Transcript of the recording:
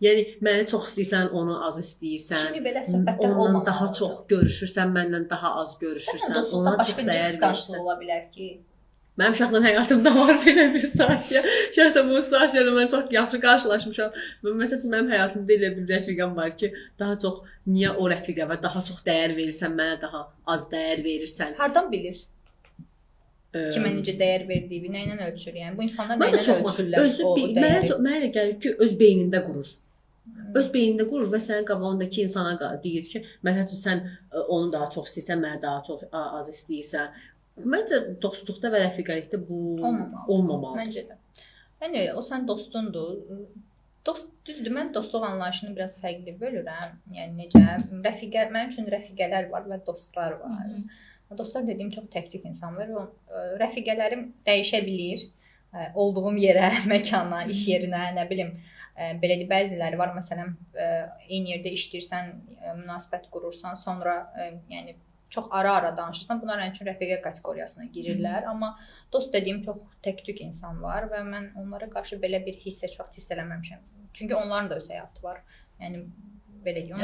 Yəni məni çox istəyirsən, onu az istəyirsən. Şimdi belə söhbətlər Onunla olmamalıdır. daha çox görüşürsən, məndən daha az görüşürsən. Dostluqda Ona çox başqa cür dəyər qısqanclıq verirsən. ola bilər ki. Mənim şəxsən həyatımda var belə bir situasiya. Şəxsən bu situasiyada mən çox yaxşı qarşılaşmışam. Məsələn, mənim həyatımda elə bir rəfiqəm var ki, daha çox niyə o rəfiqəvə daha çox dəyər verirsən, mənə daha az dəyər verirsən. Hardan bilir? Kimə necə dəyər verdiyini, nə ilə ölçür? Yəni bu insanlar nə Mən də ilə çox ölçürlər o dəyəri? mənə elə gəlir ki, öz beynində qurur. Öz beynində qurur və sənin qabağındakı insana deyir ki, məsələn sən onu daha çox istəyirsən, mənə daha çox az istəyirsən. Məncə dostluqda və rəfiqəlikdə bu olmamalıdır. Məncə də. Yəni o sən dostundur. Düzdür, mən dostluq anlayışını biraz fərqli bölürəm. Yəni necə? Mənim üçün rəfiqələr var və dostlar var. Dostlar dediyim çox tək-tük insan var və rəfiqələrim dəyişə bilir. Olduğum yerə, məkana, iş yerinə, nə bilim, belə də bəziləri var, məsələn, eyni yerdə işləyirsən, münasibət qurursan, sonra yəni çox ara-ara danışırsan, bunlar mənim üçün rəfiqə kateqoriyasına girirlər, amma dost dediyim çox tək-tük insan var və mən onlara qarşı belə bir hissə çox hiss eləməmişəm. Çünki onların da öz həyatı var. Yəni belə deyim.